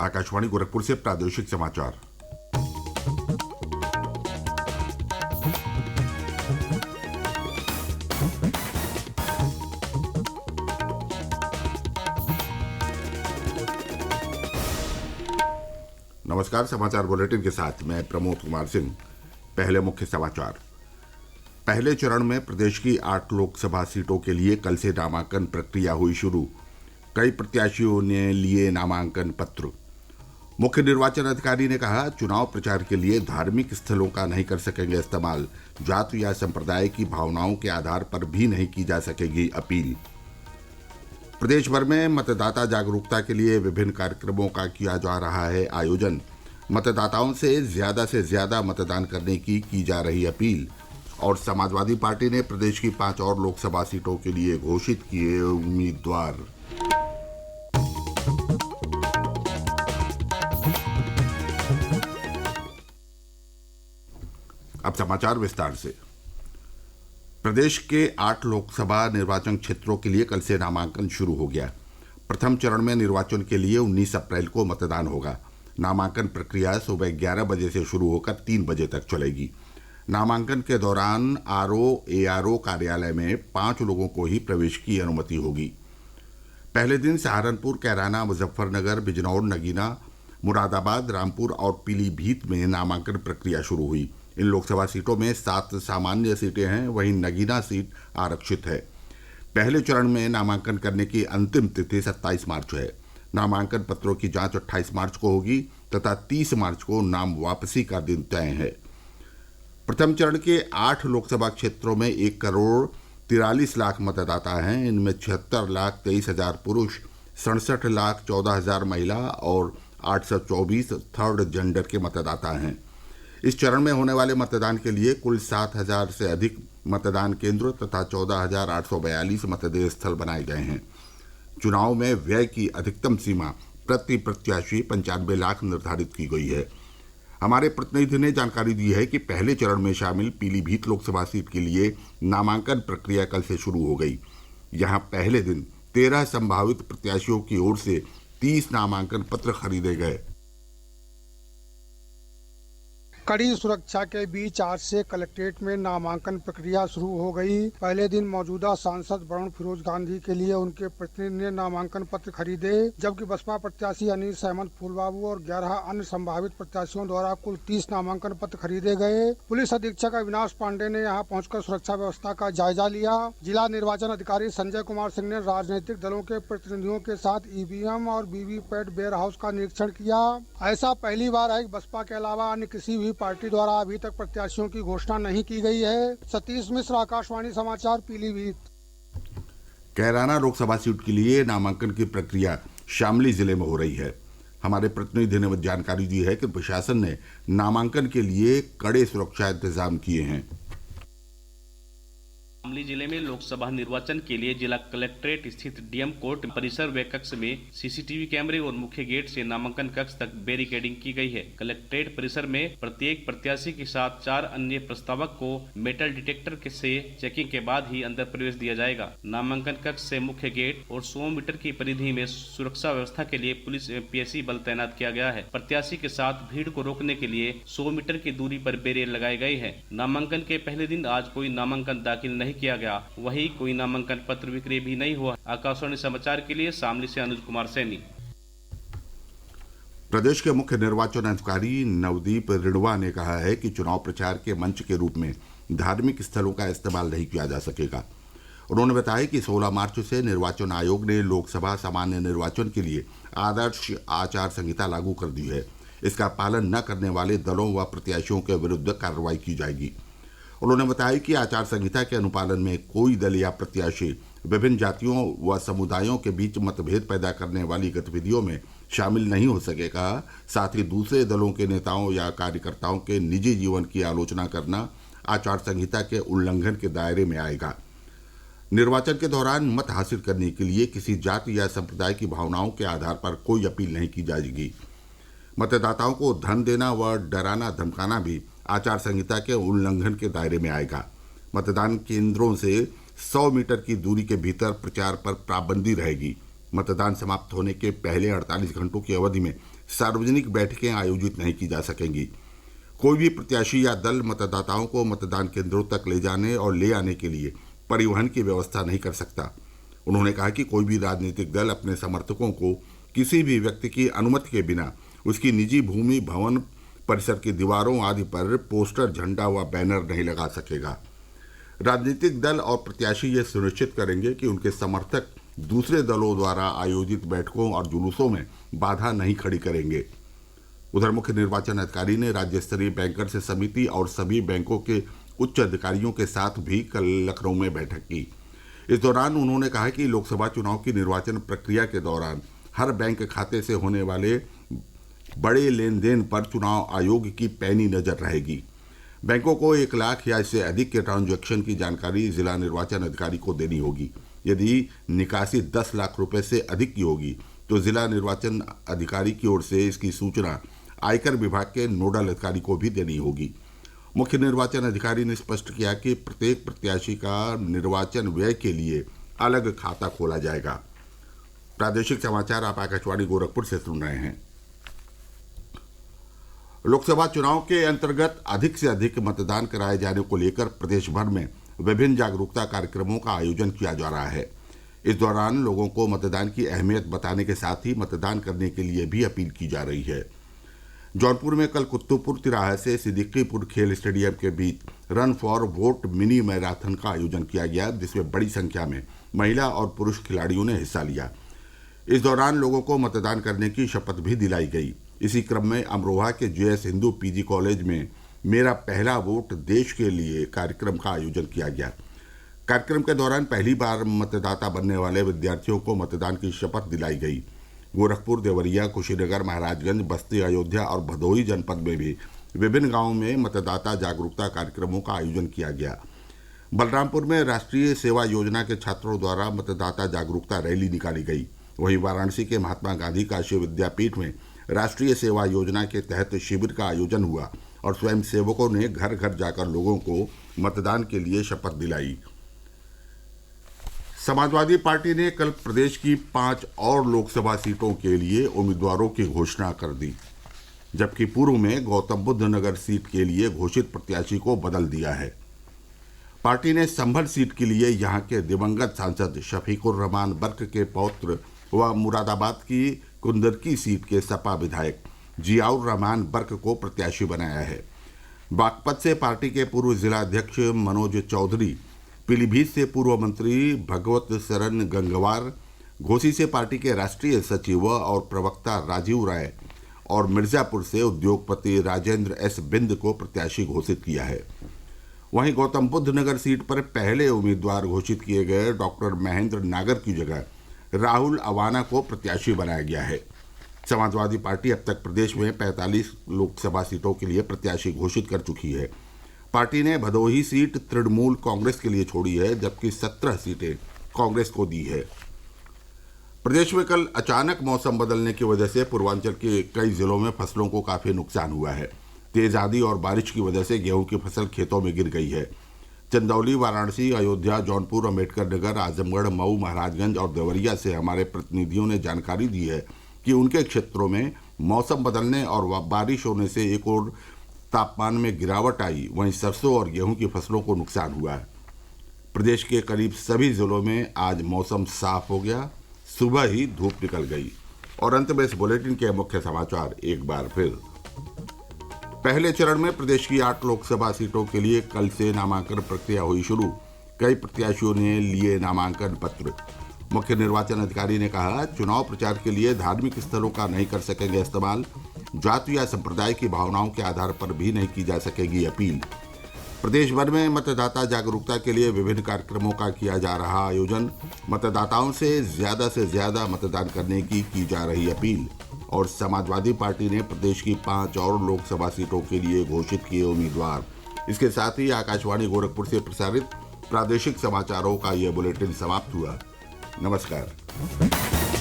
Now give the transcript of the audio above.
आकाशवाणी गोरखपुर से प्रादेशिक समाचार। नमस्कार। समाचार बुलेटिन के साथ मैं प्रमोद कुमार सिंह। पहले मुख्य समाचार। पहले चरण में प्रदेश की 8 लोकसभा सीटों के लिए कल से नामांकन प्रक्रिया हुई शुरू। कई प्रत्याशियों ने लिए नामांकन पत्र। मुख्य निर्वाचन अधिकारी ने कहा, चुनाव प्रचार के लिए धार्मिक स्थलों का नहीं कर सकेंगे इस्तेमाल। जात या संप्रदाय की भावनाओं के आधार पर भी नहीं की जा सकेगी अपील। प्रदेश भर में मतदाता जागरूकता के लिए विभिन्न कार्यक्रमों का किया जा रहा है आयोजन। मतदाताओं से ज्यादा मतदान करने की जा रही अपील। और समाजवादी पार्टी ने प्रदेश की 5 और लोकसभा सीटों के लिए घोषित किए उम्मीदवार। अब समाचार विस्तार से। प्रदेश के 8 लोकसभा निर्वाचन क्षेत्रों के लिए कल से नामांकन शुरू हो गया। प्रथम चरण में निर्वाचन के लिए 19 अप्रैल को मतदान होगा। नामांकन प्रक्रिया सुबह 11 बजे से शुरू होकर 3 बजे तक चलेगी। नामांकन के दौरान ARO कार्यालय में 5 लोगों को ही प्रवेश की अनुमति होगी। पहले दिन सहारनपुर, कैराना, मुजफ्फरनगर, बिजनौर, नगीना, मुरादाबाद, रामपुर और पीलीभीत में नामांकन प्रक्रिया शुरू हुई। इन लोकसभा सीटों में 7 सामान्य सीटें हैं, वहीं नगीना सीट आरक्षित है। पहले चरण में नामांकन करने की अंतिम तिथि 27 मार्च है। नामांकन पत्रों की जांच 28 मार्च को होगी तथा 30 मार्च को नाम वापसी का दिन तय है। प्रथम चरण के 8 लोकसभा क्षेत्रों में 1,43,00,000 मतदाता हैं। इनमें 76,23,000 पुरुष, 67,14,000 महिला और 824 थर्ड जेंडर के मतदाता हैं। इस चरण में होने वाले मतदान के लिए कुल 7,000 से अधिक मतदान केंद्र तथा 14,842 मतदेय स्थल बनाए गए हैं। चुनाव में व्यय की अधिकतम सीमा प्रति प्रत्याशी 95 लाख निर्धारित की गई है। हमारे प्रतिनिधि ने जानकारी दी है कि पहले चरण में शामिल पीलीभीत लोकसभा सीट के लिए नामांकन प्रक्रिया कल से शुरू हो गई। यहां पहले दिन 13 संभावित प्रत्याशियों की ओर से 30 नामांकन पत्र खरीदे गए। कड़ी सुरक्षा के बीच आज से कलेक्ट्रेट में नामांकन प्रक्रिया शुरू हो गई। पहले दिन मौजूदा सांसद वरुण फिरोज गांधी के लिए उनके प्रतिनिधि ने नामांकन पत्र खरीदे, जबकि बसपा प्रत्याशी अनीस अहमद फूलबाबू और 11 अन्य संभावित प्रत्याशियों द्वारा कुल 30 नामांकन पत्र खरीदे गए। पुलिस अधीक्षक अविनाश पांडे ने यहां पहुंचकर सुरक्षा व्यवस्था का जायजा लिया। जिला निर्वाचन अधिकारी संजय कुमार सिंह ने राजनीतिक दलों के प्रतिनिधियों के साथ EVM और VVPAT वेयर हाउस का निरीक्षण किया। ऐसा पहली बार है कि बसपा के अलावा अन्य किसी भी पार्टी द्वारा अभी तक प्रत्याशियों की घोषणा नहीं की गई है। सतीश मिश्र, आकाशवाणी समाचार, पीलीभीत। कैराना लोकसभा सीट के लिए नामांकन की प्रक्रिया शामली जिले में हो रही है। हमारे प्रतिनिधि ने जानकारी दी है कि प्रशासन ने नामांकन के लिए कड़े सुरक्षा इंतजाम किए हैं। शामली जिले में लोकसभा निर्वाचन के लिए जिला कलेक्ट्रेट स्थित DM कोर्ट परिसर व कक्ष में CCTV कैमरे और मुख्य गेट से नामांकन कक्ष तक बैरिकेडिंग की गई है। कलेक्ट्रेट परिसर में प्रत्येक प्रत्याशी के साथ 4 अन्य प्रस्तावक को मेटल डिटेक्टर से चेकिंग के बाद ही अंदर प्रवेश दिया जाएगा। नामांकन कक्ष से मुख्य गेट और 100 मीटर की परिधि में सुरक्षा व्यवस्था के लिए पुलिस PSC बल तैनात किया गया है। प्रत्याशी के साथ भीड़ को रोकने के लिए 100 मीटर की दूरी पर बैरियर लगाए गए हैं। नामांकन के पहले दिन आज कोई नामांकन दाखिल नहीं किया गया, वही कोई नामांकन पत्र विक्रय भी नहीं हुआ। आकाशवाणी समाचार के लिए शामली से अनुज कुमार सैनी। प्रदेश के मुख्य निर्वाचन अधिकारी नवदीप रिड़वा ने कहा है कि चुनाव प्रचार के मंच के रूप में धार्मिक स्थलों का इस्तेमाल नहीं किया जा सकेगा। उन्होंने बताया कि 16 मार्च से निर्वाचन आयोग ने लोकसभा सामान्य निर्वाचन के लिए आदर्श आचार संहिता लागू कर दी है। इसका पालन न करने वाले दलों व प्रत्याशियों के विरुद्ध कार्रवाई की जाएगी। उन्होंने बताया कि आचार संहिता के अनुपालन में कोई दल या प्रत्याशी विभिन्न जातियों व समुदायों के बीच मतभेद पैदा करने वाली गतिविधियों में शामिल नहीं हो सकेगा। साथ ही दूसरे दलों के नेताओं या कार्यकर्ताओं के निजी जीवन की आलोचना करना आचार संहिता के उल्लंघन के दायरे में आएगा। निर्वाचन के दौरान मत हासिल करने के लिए किसी जाति या संप्रदाय की भावनाओं के आधार पर कोई अपील नहीं की जाएगी। मतदाताओं को धन देना व डराना धमकाना भी आचार संहिता के उल्लंघन के दायरे में आएगा। मतदान केंद्रों से 100 मीटर की दूरी के भीतर प्रचार पर पाबंदी रहेगी। मतदान समाप्त होने के पहले 48 घंटों की अवधि में सार्वजनिक बैठकें आयोजित नहीं की जा सकेंगी। कोई भी प्रत्याशी या दल मतदाताओं को मतदान केंद्रों तक ले जाने और ले आने के लिए परिवहन की व्यवस्था नहीं कर सकता। उन्होंने कहा कि कोई भी राजनीतिक दल अपने समर्थकों को किसी भी व्यक्ति की अनुमति के बिना उसकी निजी भूमि, भवन परिसर की दीवारों आदि पर पोस्टर, झंडा व बैनर नहीं लगा सकेगा। राजनीतिक दल और प्रत्याशी ये सुनिश्चित करेंगे कि उनके समर्थक दूसरे दलों द्वारा आयोजित बैठकों और जुलूसों में बाधा नहीं खड़ी करेंगे। उधर मुख्य निर्वाचन अधिकारी ने राज्य स्तरीय बैंकर्स समिति और सभी बैंकों के उच्च अधिकारियों के साथ भी कल लखनऊ में बैठक की। इस दौरान उन्होंने कहा कि लोकसभा चुनाव की निर्वाचन प्रक्रिया के दौरान हर बैंक खाते से होने वाले बड़े लेन देन पर चुनाव आयोग की पैनी नजर रहेगी। बैंकों को 1 लाख या इससे अधिक के ट्रांजैक्शन की जानकारी जिला निर्वाचन अधिकारी को देनी होगी। यदि निकासी 10 लाख रुपए से अधिक की होगी तो जिला निर्वाचन अधिकारी की ओर से इसकी सूचना आयकर विभाग के नोडल अधिकारी को भी देनी होगी। मुख्य निर्वाचन अधिकारी ने स्पष्ट किया कि प्रत्येक प्रत्याशी का निर्वाचन व्यय के लिए अलग खाता खोला जाएगा। प्रादेशिक समाचार आप आकाशवाणी गोरखपुर से सुन रहे हैं। लोकसभा चुनाव के अंतर्गत अधिक से अधिक मतदान कराए जाने को लेकर प्रदेश भर में विभिन्न जागरूकता कार्यक्रमों का आयोजन किया जा रहा है। इस दौरान लोगों को मतदान की अहमियत बताने के साथ ही मतदान करने के लिए भी अपील की जा रही है। जौनपुर में कल कुत्तुपुर तिराहे से सिद्दीकीपुर खेल स्टेडियम के बीच run for vote mini marathon का आयोजन किया गया, जिसमें बड़ी संख्या में महिला और पुरुष खिलाड़ियों ने हिस्सा लिया। इस दौरान लोगों को मतदान करने की शपथ भी दिलाई गई। इसी क्रम में अमरोहा के JS हिंदू PG कॉलेज में मेरा पहला वोट देश के लिए कार्यक्रम का आयोजन किया गया। कार्यक्रम के दौरान पहली बार मतदाता बनने वाले विद्यार्थियों को मतदान की शपथ दिलाई गई। गोरखपुर, देवरिया, कुशीनगर, महाराजगंज, बस्ती, अयोध्या और भदोही जनपद में भी विभिन्न गांवों में मतदाता जागरूकता कार्यक्रमों का आयोजन किया गया। बलरामपुर में राष्ट्रीय सेवा योजना के छात्रों द्वारा मतदाता जागरूकता रैली निकाली गई। वहीं वाराणसी के महात्मा गांधी काशी विद्यापीठ में राष्ट्रीय सेवा योजना के तहत शिविर का आयोजन हुआ और स्वयंसेवकों ने घर घर जाकर लोगों को मतदान के लिए शपथ दिलाई। समाजवादी पार्टी ने कल प्रदेश की 5 और लोकसभा सीटों के लिए उम्मीदवारों की घोषणा कर दी, जबकि पूर्व में गौतम बुद्ध नगर सीट के लिए घोषित प्रत्याशी को बदल दिया है। पार्टी ने संभल सीट के लिए यहां के दिवंगत सांसद शफीकुर रहमान बर्क के पौत्र व मुरादाबाद की कुंदरकी सीट के सपा विधायक जियाउर रहमान बर्क को प्रत्याशी बनाया है। बागपत से पार्टी के पूर्व जिला अध्यक्ष मनोज चौधरी, पीलीभीत से पूर्व मंत्री भगवत सरन गंगवार, घोसी से पार्टी के राष्ट्रीय सचिव और प्रवक्ता राजीव राय और मिर्जापुर से उद्योगपति राजेंद्र S बिंद को प्रत्याशी घोषित किया है। वहीं गौतम बुद्ध नगर सीट पर पहले उम्मीदवार घोषित किए गए डॉक्टर महेंद्र नागर की जगह राहुल अवाना को प्रत्याशी बनाया गया है। समाजवादी पार्टी अब तक प्रदेश में 45 लोकसभा सीटों के लिए प्रत्याशी घोषित कर चुकी है। पार्टी ने भदोही सीट तृणमूल कांग्रेस के लिए छोड़ी है, जबकि 17 सीटें कांग्रेस को दी है। प्रदेश में कल अचानक मौसम बदलने की वजह से पूर्वांचल के कई जिलों में फसलों को काफी नुकसान हुआ है। तेज आंधी और बारिश की वजह से गेहूं की फसल खेतों में गिर गई है। चंदौली, वाराणसी, अयोध्या, जौनपुर, अम्बेडकर नगर, आजमगढ़, मऊ, महाराजगंज और देवरिया से हमारे प्रतिनिधियों ने जानकारी दी है कि उनके क्षेत्रों में मौसम बदलने और बारिश होने से एक और तापमान में गिरावट आई, वहीं सरसों और गेहूं की फसलों को नुकसान हुआ है। प्रदेश के करीब सभी जिलों में आज मौसम साफ हो गया, सुबह ही धूप निकल गई। और अंत में इस बुलेटिन के मुख्य समाचार एक बार फिर। पहले चरण में प्रदेश की 8 लोकसभा सीटों के लिए कल से नामांकन प्रक्रिया हुई शुरू। कई प्रत्याशियों ने लिए नामांकन पत्र। मुख्य निर्वाचन अधिकारी ने कहा, चुनाव प्रचार के लिए धार्मिक स्थलों का नहीं कर सकेंगे इस्तेमाल। जाति या संप्रदाय की भावनाओं के आधार पर भी नहीं की जा सकेगी अपील। प्रदेश भर में मतदाता जागरूकता के लिए विभिन्न कार्यक्रमों का किया जा रहा आयोजन। मतदाताओं से ज़्यादा मतदान करने की जा रही अपील। और समाजवादी पार्टी ने प्रदेश की 5 और लोकसभा सीटों के लिए घोषित किए उम्मीदवार। इसके साथ ही आकाशवाणी गोरखपुर से प्रसारित प्रादेशिक समाचारों का यह बुलेटिन समाप्त हुआ। नमस्कार।